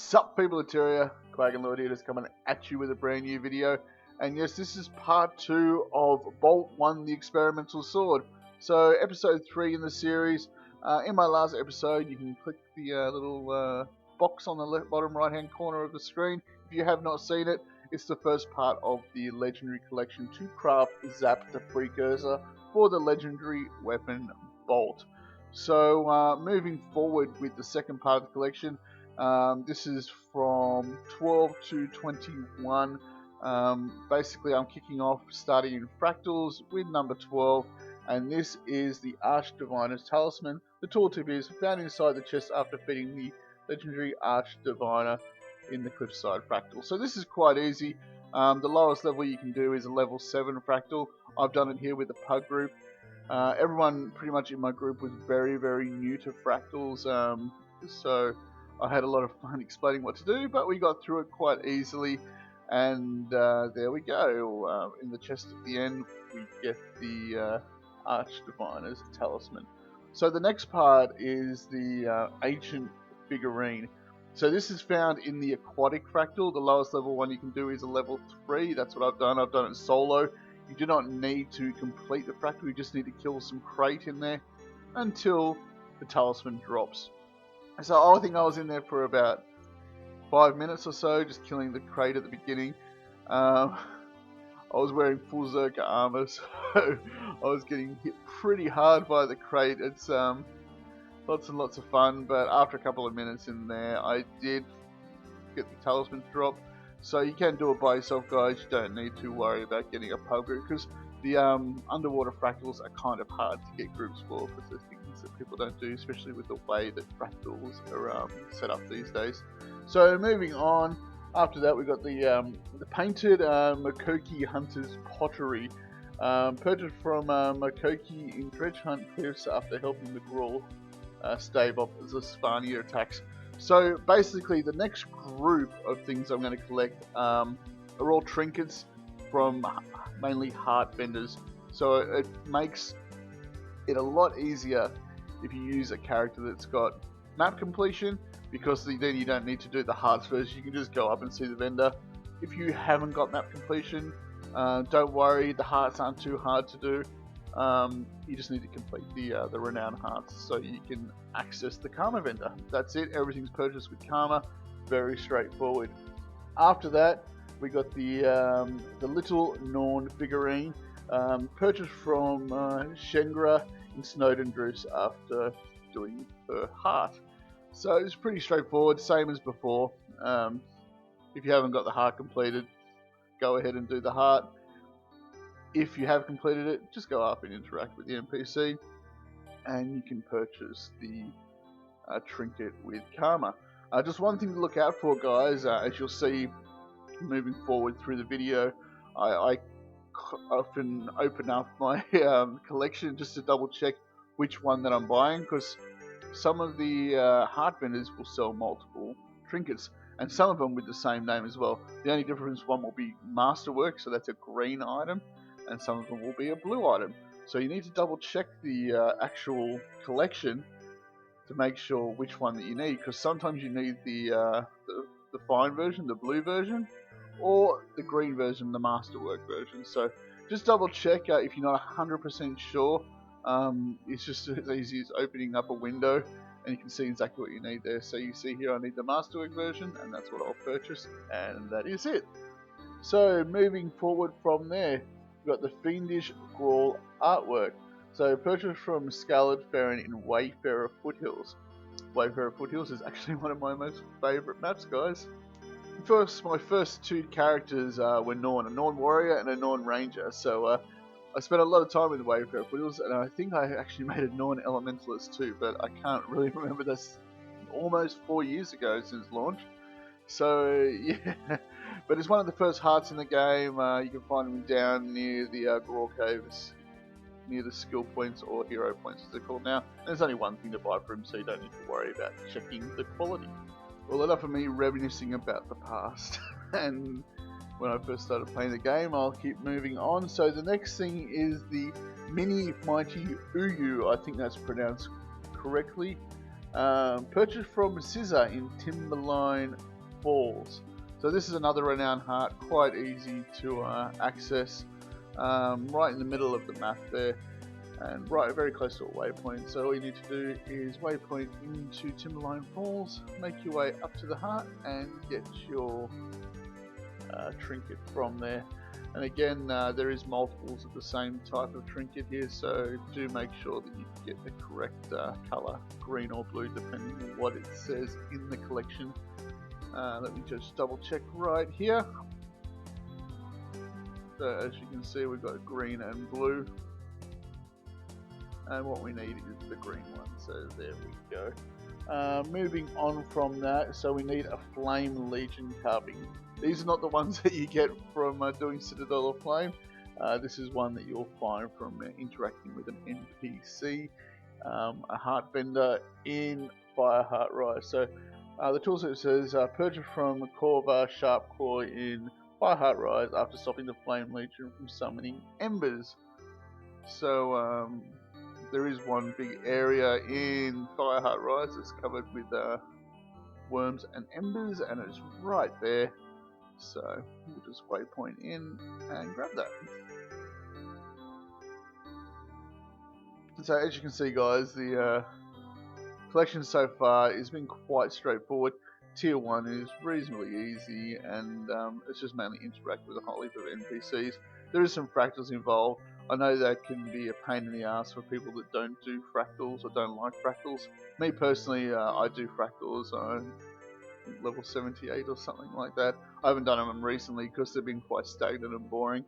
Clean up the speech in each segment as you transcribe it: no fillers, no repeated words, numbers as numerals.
Sup people, Eteria, Quagan Lord here, just coming at you with a brand new video. And yes, this is part 2 of Bolt 1, the Experimental Sword. So episode 3 in the series. In my last episode, you can click the little box on the bottom right hand corner of the screen. If you have not seen it, it's the first part of the Legendary Collection to craft Zap, the precursor for the legendary weapon Bolt. So moving forward with the second part of the collection, this is from 12 to 21. Basically, I'm kicking off starting in Fractals with number 12, and this is the Arch Diviner's Talisman. The tooltip is found inside the chest after feeding the legendary Arch Diviner in the Cliffside Fractal. So this is quite easy. The lowest level you can do is a level 7 Fractal. I've done it here with the Pug group. Everyone pretty much in my group was very new to Fractals, so I had a lot of fun explaining what to do, but we got through it quite easily, and there we go. In the chest at the end, we get the Arch Diviner's Talisman. So the next part is the Ancient Figurine. So this is found in the Aquatic Fractal. The lowest level one you can do is a level 3. That's what I've done. I've done it solo. You do not need to complete the Fractal. You just need to kill some crate in there until the Talisman drops. So I think I was in there for about 5 minutes or so, just killing the crate at the beginning. I was wearing full Zerka armor, so I was getting hit pretty hard by the crate. It's lots and lots of fun, but after a couple of minutes in there, I did get the Talisman to drop. So you can do it by yourself, guys. You don't need to worry about getting a pub group, because the underwater fractals are kind of hard to get groups for, because there's things that people don't do, especially with the way that fractals are set up these days. So moving on, after that we got the painted Mokoki Hunter's Pottery, purchased from Mokoki in Dredge Hunt Cliffs after helping the Grawl stave off the Spania attacks. So basically the next group of things I'm going to collect are all trinkets from mainly heart vendors. So it makes it a lot easier if you use a character that's got map completion, because then you don't need to do the hearts first. You can just go up and see the vendor. If you haven't got map completion, don't worry, the hearts aren't too hard to do. You just need to complete the renowned hearts so you can access the Karma vendor. That's it. Everything's purchased with Karma. Very straightforward. After that, we got the little Norn figurine, purchased from Shengra in Snowden Druce after doing her heart. So it's pretty straightforward, same as before. If you haven't got the heart completed, go ahead and do the heart. If you have completed it, just go up and interact with the NPC, and you can purchase the trinket with Karma. Just one thing to look out for, guys, as you'll see moving forward through the video, I often open up my collection just to double check which one that I'm buying, because some of the heart vendors will sell multiple trinkets, and some of them with the same name as well. The only difference, one will be Masterwork, so that's a green item, and some of them will be a blue item. So you need to double check the actual collection to make sure which one that you need, because sometimes you need the fine version, the blue version, or the green version, the Masterwork version. So just double check if you're not 100% sure. It's just as easy as opening up a window and you can see exactly what you need there. So you see here I need the Masterwork version, and that's what I'll purchase, and that is it. So moving forward from there, we've got the Fiendish Grawl artwork. So purchased from Scaled Farron in Wayfarer Foothills. Wayfarer Foothills is actually one of my most favourite maps, guys. My first two characters were Norn, a Norn Warrior and a Norn Ranger. So I spent a lot of time with Wayfarer Foothills, and I think I actually made a Norn Elementalist too, but I can't really remember. That's almost 4 years ago since launch. So yeah, but it's one of the first hearts in the game. You can find them down near the Grawl Caves, near the skill points or hero points as they're called now. And there's only one thing to buy for him, so you don't need to worry about checking the quality. Well, enough of me reminiscing about the past and when I first started playing the game. I'll keep moving on. So the next thing is the Mini Mighty Uyu, I think that's pronounced correctly. Purchased from Scissor in Timberline Falls. So this is another renowned heart, quite easy to access, right in the middle of the map there, and right very close to a waypoint. So all you need to do is waypoint into Timberline Falls, make your way up to the heart, and get your trinket from there. And again, there is multiples of the same type of trinket here, so do make sure that you get the correct colour, green or blue, depending on what it says in the collection. Let me just double check right here. So as you can see, we've got green and blue, and what we need is the green one, so there we go. Moving on from that, so we need a Flame Legion carving. These are not the ones that you get from doing Citadel of Flame. This is one that you'll find from interacting with an NPC, a heart vendor in Fireheart Rise. So the toolset says purchase from Corvair Sharpclaw in Fireheart Rise after stopping the Flame Legion from summoning embers. So there is one big area in Fireheart Rise that's covered with worms and embers, and it's right there. So we'll just waypoint in and grab that. So as you can see, guys, the collection so far has been quite straightforward. Tier 1 is reasonably easy, and it's just mainly interact with a whole heap of NPCs. There is some fractals involved. I know that can be a pain in the ass for people that don't do fractals or don't like fractals. Me personally, I do fractals. I'm level 78 or something like that. I haven't done them recently because they've been quite stagnant and boring.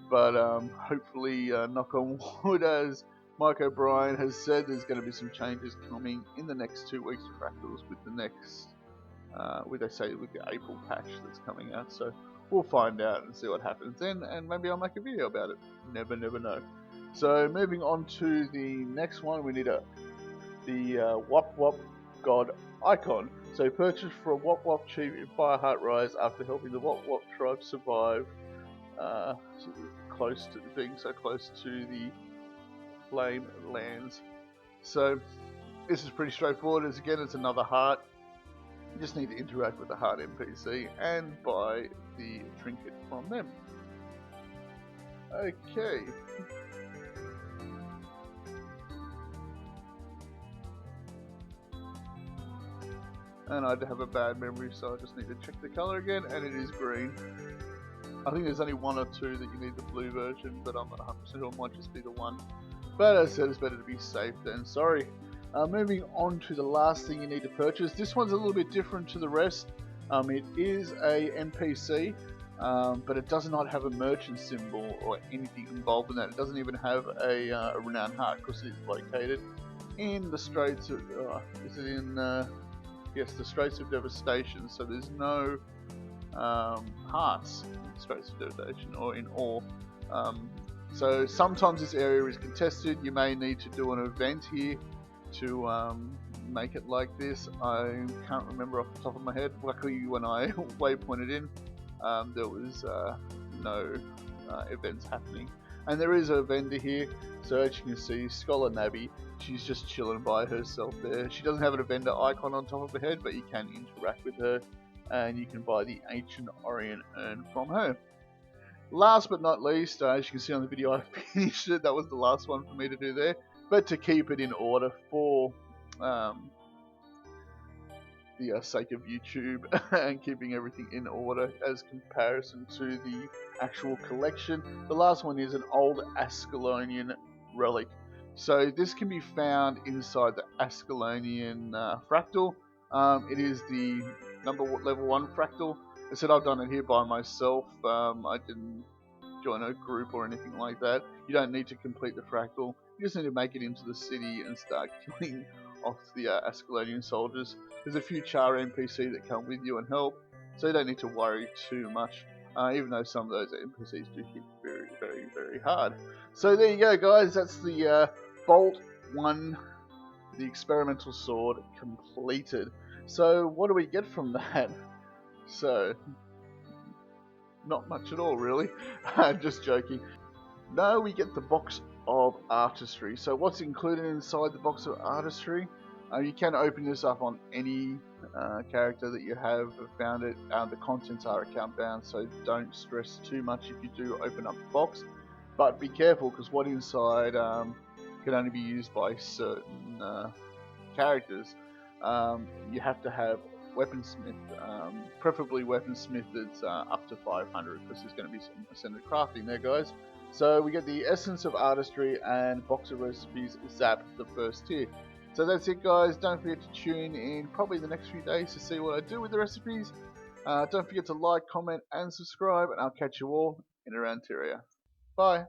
But hopefully, knock on wood, as Mike O'Brien has said, there's going to be some changes coming in the next 2 weeks for fractals with the next, with the April patch that's coming out. So we'll find out and see what happens then, and maybe I'll make a video about it. Never know. So moving on to the next one, we need the Wop Wop God icon. So purchase for a Wop Wop Chief in Fireheart Rise after helping the Wop Wop tribe survive close to being so close to the Flame Lands. So this is pretty straightforward. As again, it's another heart. You just need to interact with the heart NPC and buy the trinket from them. Okay. And I have a bad memory, so I just need to check the color again, and it is green. I think there's only one or two that you need the blue version, but I'm not 100% sure. It might just be the one. But as I said, it's better to be safe than sorry. Moving on to the last thing you need to purchase. This one's a little bit different to the rest. It is a NPC, but it does not have a merchant symbol or anything involved in that. It doesn't even have a renowned heart because it's located in the Straits of... is it in... yes, the Straits of Devastation, so there's no hearts in Straits of Devastation or in ore. So sometimes this area is contested. You may need to do an event here to make it like this. I can't remember off the top of my head. Luckily, when I waypointed in, there was no events happening. And there is a vendor here, so as you can see, Scholar Nabby, she's just chilling by herself there. She doesn't have a vendor icon on top of her head, but you can interact with her, and you can buy the Ancient Orient Urn from her. Last but not least, as you can see on the video, I finished it. That was the last one for me to do there. But to keep it in order for the sake of YouTube and keeping everything in order as comparison to the actual collection, the last one is an old Ascalonian relic. So this can be found inside the Ascalonian fractal. It is the level 1 fractal. I said I've done it here by myself. I didn't join a group or anything like that. You don't need to complete the fractal. You just need to make it into the city and start killing off the Ascalonian soldiers. There's a few Char NPC that come with you and help, so you don't need to worry too much, even though some of those NPCs do hit very hard. So there you go, guys. That's the Bolt 1, the experimental sword, completed. So what do we get from that? So, not much at all, really. Just joking. No, we get the box of artistry. So what's included inside the box of artistry? You can open this up on any character that you have found it. The contents are account bound, so don't stress too much if you do open up the box. But be careful, because what inside can only be used by certain characters. You have to have weaponsmith, preferably weaponsmith that's up to 500, because there's going to be some ascended crafting there, guys. So we get the Essence of Artistry and Box of Recipes Zap, the first tier. So that's it, guys. Don't forget to tune in probably the next few days to see what I do with the recipes. Don't forget to like, comment, and subscribe, and I'll catch you all in Around Tyria. Bye.